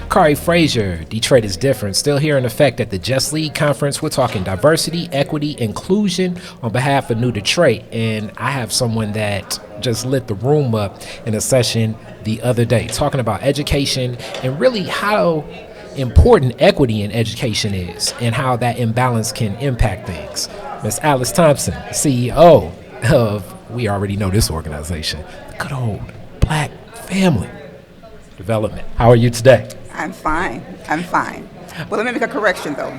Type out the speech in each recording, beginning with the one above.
Khary Fraizer, Detroit is different. Still here in effect at the Just League Conference. We're talking diversity, equity, inclusion on behalf of New Detroit. And I have someone that just lit the room up in a session the other day, talking about education and really how important equity in education is and how that imbalance can impact things. Ms. Alice Thompson, CEO of, we already know this organization, the good old Black Family Development. How are you today? I'm fine. Well, let me make a correction, though.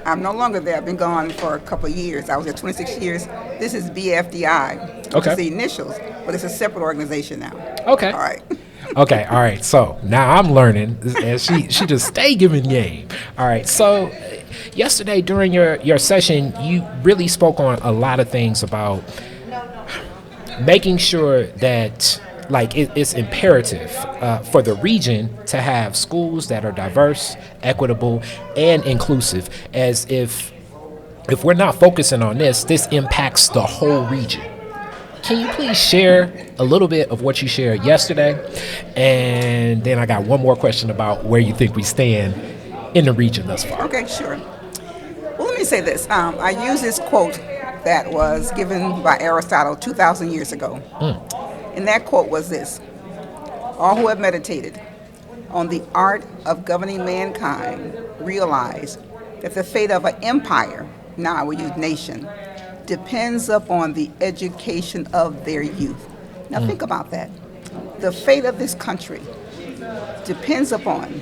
I'm no longer there. I've been gone for a couple of years. I was there 26 years. This is BFDI, which Okay. is the initials, but it's a separate organization now. Okay. All right. Okay, all right. So now I'm learning, and she just stay giving game. All right. So yesterday during your session, you really spoke on a lot of things about making sure that it's imperative for the region to have schools that are diverse, equitable, and inclusive. As if we're not focusing on this impacts the whole region. Can you please share a little bit of what you shared yesterday? And then I got one more question about where you think we stand in the region thus far. Okay, sure. Well, let me say this. I use this quote that was given by Aristotle 2,000 years ago. And that quote was this: all who have meditated on the art of governing mankind realize that the fate of an empire, now I will use nation, depends upon the education of their youth. Now think about that. The fate of this country depends upon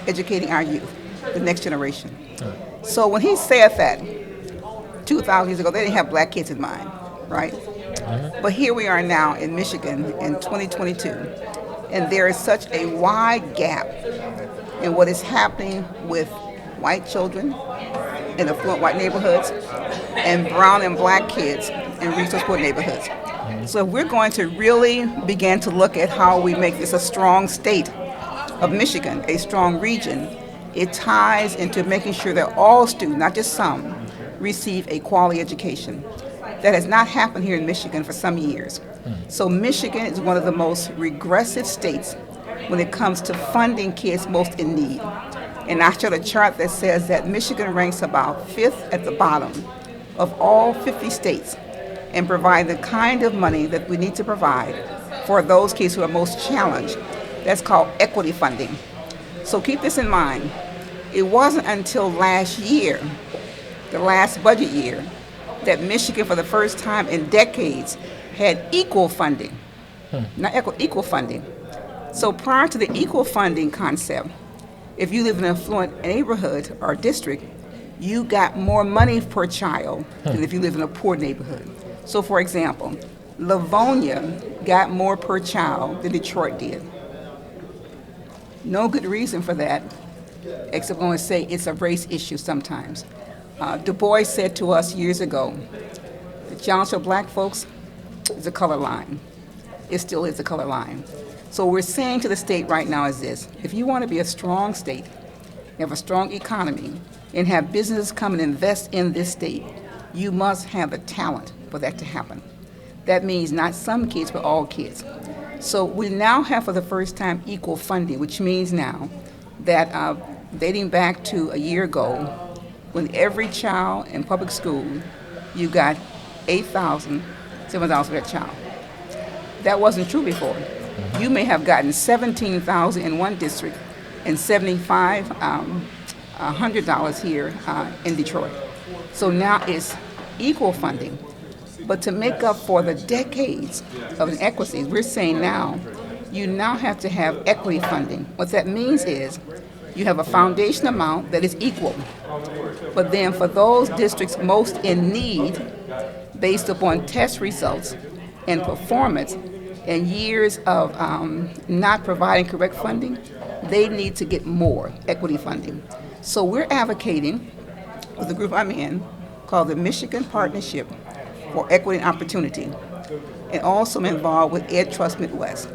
educating our youth, the next generation. So when he said that 2,000 years ago, they didn't have black kids in mind, right? But here we are now in Michigan in 2022, and there is such a wide gap in what is happening with white children in affluent white neighborhoods and brown and black kids in resource poor neighborhoods. So if we're going to really begin to look at how we make this a strong state of Michigan, a strong region, it ties into making sure that all students, not just some, receive a quality education. That has not happened here in Michigan for some years. So Michigan is one of the most regressive states when it comes to funding kids most in need. And I showed a chart that says that Michigan ranks about 5th at the bottom of all 50 states and provide the kind of money that we need to provide for those kids who are most challenged. That's called equity funding. So keep this in mind. It wasn't until last year, the last budget year, that Michigan, for the first time in decades, had equal funding. Not equal funding. So prior to the equal funding concept, if you live in an affluent neighborhood or district, you got more money per child than if you live in a poor neighborhood. So for example, Livonia got more per child than Detroit did. No good reason for that, except I'm going to say it's a race issue sometimes. Du Bois said to us years ago, the challenge for black folks is a color line. It still is a color line. So what we're saying to the state right now is this: if you want to be a strong state, have a strong economy, and have businesses come and invest in this state, you must have the talent for that to happen. That means not some kids, but all kids. So we now have for the first time equal funding, which means now that dating back to a year ago, when every child in public school, you got $8,700 for that child. That wasn't true before. You may have gotten $17,000 in one district and $7,500 here in Detroit. So now it's equal funding. But to make up for the decades of inequities, we're saying now, you now have to have equity funding. What that means is you have a foundation amount that is equal. But then for those districts most in need, based upon test results and performance and years of not providing correct funding, they need to get more equity funding. So we're advocating with the group I'm in called the Michigan Partnership for Equity and Opportunity, and also involved with Ed Trust Midwest.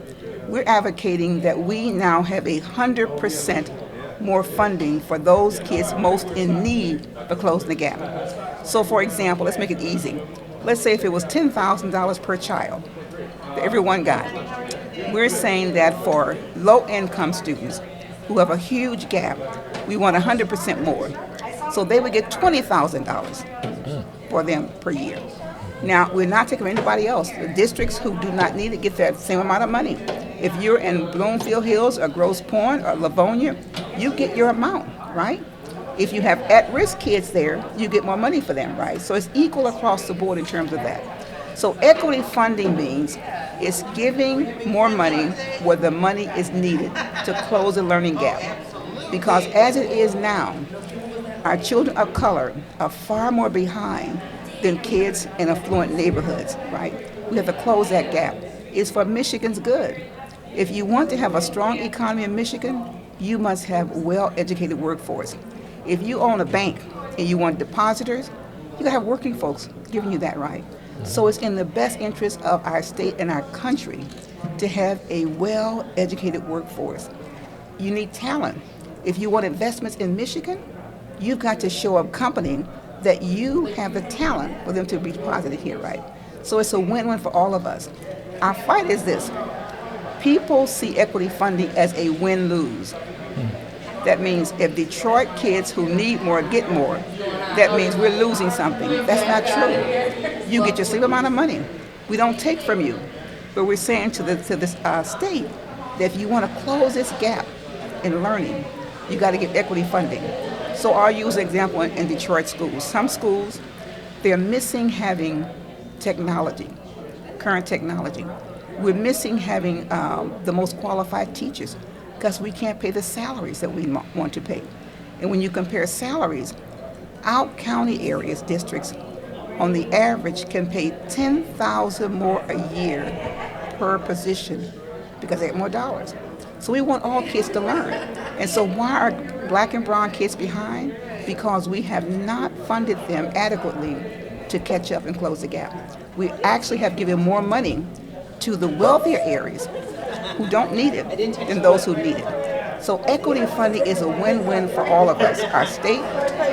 We're advocating that we now have 100% more funding for those kids most in need for closing the gap. So for example, let's make it easy. Let's say if it was $10,000 per child, that everyone got. We're saying that for low-income students who have a huge gap, we want 100% more. So they would get $20,000 for them per year. Now, we're not taking anybody else. The districts who do not need it get that same amount of money. If you're in Bloomfield Hills or Grosse Pointe or Livonia, you get your amount, right? If you have at-risk kids there, you get more money for them, right? So it's equal across the board in terms of that. So equity funding means it's giving more money where the money is needed to close the learning gap. Because as it is now, our children of color are far more behind than kids in affluent neighborhoods, right? We have to close that gap. It's for Michigan's good. If you want to have a strong economy in Michigan, you must have well-educated workforce. If you own a bank and you want depositors, you gotta have working folks giving you that right. So it's in the best interest of our state and our country to have a well-educated workforce. You need talent. If you want investments in Michigan, you've got to show a company that you have the talent for them to be deposited here, right? So it's a win-win for all of us. Our fight is this. People see equity funding as a win-lose. That means if Detroit kids who need more get more, that means we're losing something. That's not true. You get your same amount of money. We don't take from you. But we're saying to this state that if you want to close this gap in learning, you got to get equity funding. So I'll use an example in Detroit schools. Some schools, they're missing having technology, current technology. We're missing having the most qualified teachers because we can't pay the salaries that we want to pay. And when you compare salaries, out county areas, districts, on the average can pay $10,000 more a year per position because they have more dollars. So we want all kids to learn. And so why are black and brown kids behind? Because we have not funded them adequately to catch up and close the gap. We actually have given more money to the wealthier areas who don't need it than those who need it. So equity funding is a win-win for all of us, our state,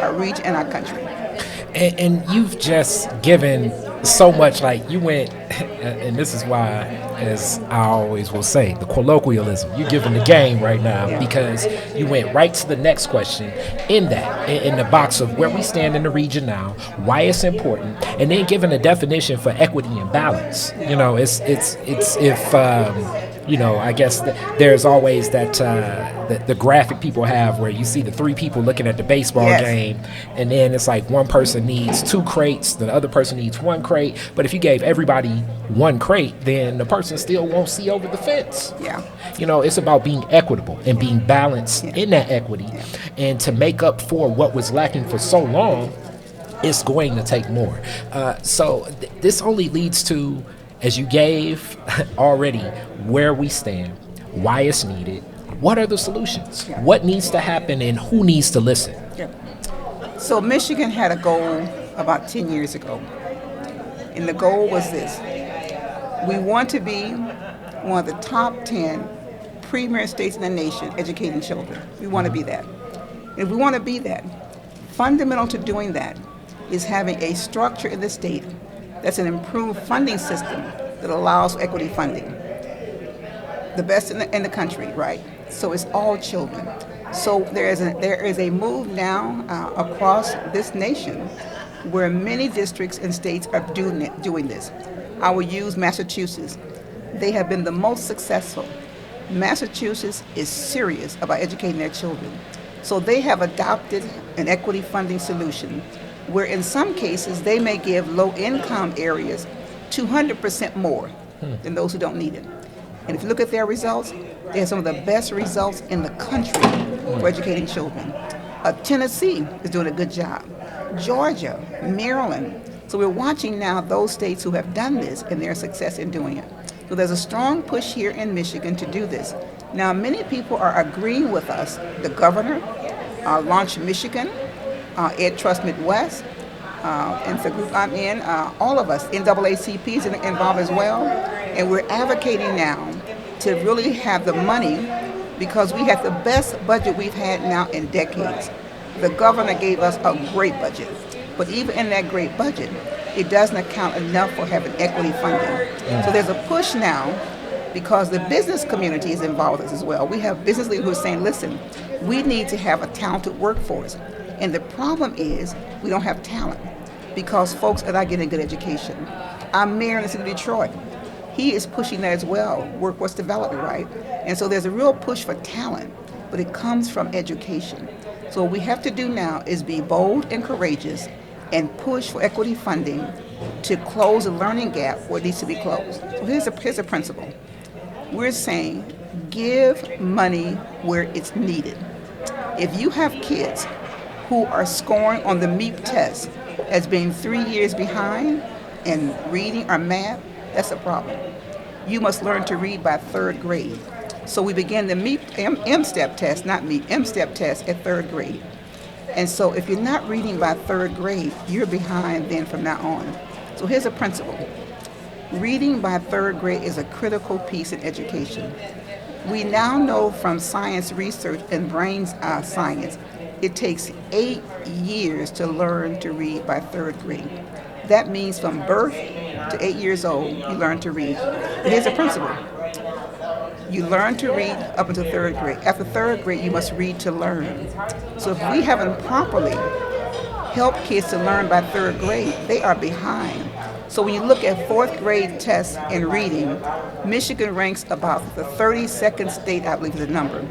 our region, and our country. And you've just given so much, like you went, and this is why, as I always will say, the colloquialism, you're giving the game right now because you went right to the next question in that, in the box of where we stand in the region now, why it's important, and then giving a definition for equity and balance. You know, it's if, you know, I guess there's always that the graphic people have where you see the three people looking at the baseball game, and then it's like one person needs 2 crates, the other person needs 1 crate. But if you gave everybody 1 crate, then the person still won't see over the fence. Yeah. You know, it's about being equitable and being balanced in that equity. And to make up for what was lacking for so long, it's going to take more. So this only leads to, as you gave already, where we stand, why it's needed, what are the solutions, what needs to happen, and who needs to listen. So Michigan had a goal about 10 years ago, and the goal was this. We want to be one of the top 10 premier states in the nation educating children. We want to be that. If we want to be that, fundamental to doing that is having a structure in the state that's an improved funding system that allows equity funding. The best in the country, right? So it's all children. So there is a move now across this nation where many districts and states are doing this. I will use Massachusetts. They have been the most successful. Massachusetts is serious about educating their children. So they have adopted an equity funding solution where in some cases they may give low-income areas 200% more than those who don't need it. And if you look at their results, they have some of the best results in the country for educating children. Tennessee is doing a good job. Georgia, Maryland. So we're watching now those states who have done this and their success in doing it. So there's a strong push here in Michigan to do this. Now many people are agreeing with us. The governor launched Michigan, Ed Trust Midwest, and the group I'm in, all of us, NAACP is involved as well, and we're advocating now to really have the money because we have the best budget we've had now in decades. The governor gave us a great budget, but even in that great budget, it doesn't account enough for having equity funding. So there's a push now because the business community is involved with this as well. We have business leaders who are saying, listen, we need to have a talented workforce. And the problem is we don't have talent because folks are not getting good education. Our mayor in the city of Detroit, he is pushing that as well, workforce development, right? And so there's a real push for talent, but it comes from education. So what we have to do now is be bold and courageous and push for equity funding to close the learning gap where it needs to be closed. So here's a principle. We're saying give money where it's needed. If you have kids who are scoring on the MEP test as being 3 years behind in reading or math, that's a problem. You must learn to read by 3rd grade. So we began the MEP, M-STEP test, not MEP, M-STEP test at 3rd grade. And so if you're not reading by 3rd grade, you're behind then from now on. So here's a principle. Reading by 3rd grade is a critical piece in education. We now know from science research and brain science, it takes 8 years to learn to read by 3rd grade. That means from birth to 8 years old, you learn to read. But here's a principle. You learn to read up until 3rd grade. After 3rd grade, you must read to learn. So if we haven't properly helped kids to learn by 3rd grade, they are behind. So when you look at 4th grade tests in reading, Michigan ranks about the 32nd state, I believe is the number.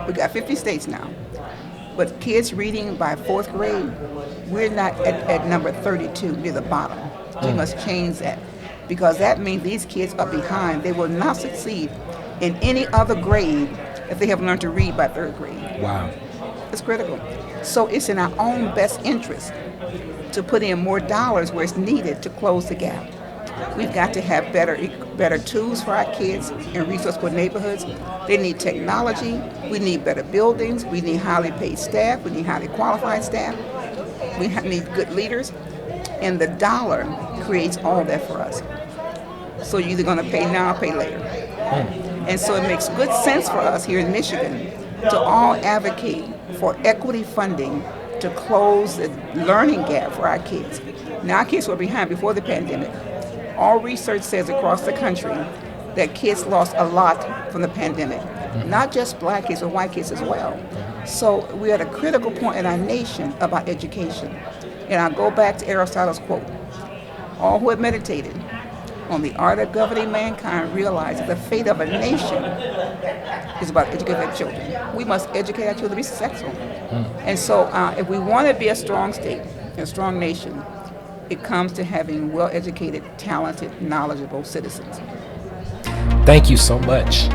We got 50 states now. But kids reading by 4th grade, we're not at number 32, near the bottom. We must change that because that means these kids are behind. They will not succeed in any other grade if they haven't learned to read by 3rd grade. Wow. It's critical. So it's in our own best interest to put in more dollars where it's needed to close the gap. We've got to have better tools for our kids in resource-poor neighborhoods. They need technology. We need better buildings. We need highly paid staff. We need highly qualified staff. We need good leaders. And the dollar creates all that for us. So you're either going to pay now or pay later. And so it makes good sense for us here in Michigan to all advocate for equity funding to close the learning gap for our kids. Now, our kids were behind before the pandemic. All research says across the country that kids lost a lot from the pandemic, not just black kids, but white kids as well. So we're at a critical point in our nation about education. And I'll go back to Aristotle's quote, all who have meditated on the art of governing mankind realize that the fate of a nation is about educating their children. We must educate our children to be successful. And so if we want to be a strong state, a strong nation, it comes to having well-educated, talented, knowledgeable citizens. Thank you so much.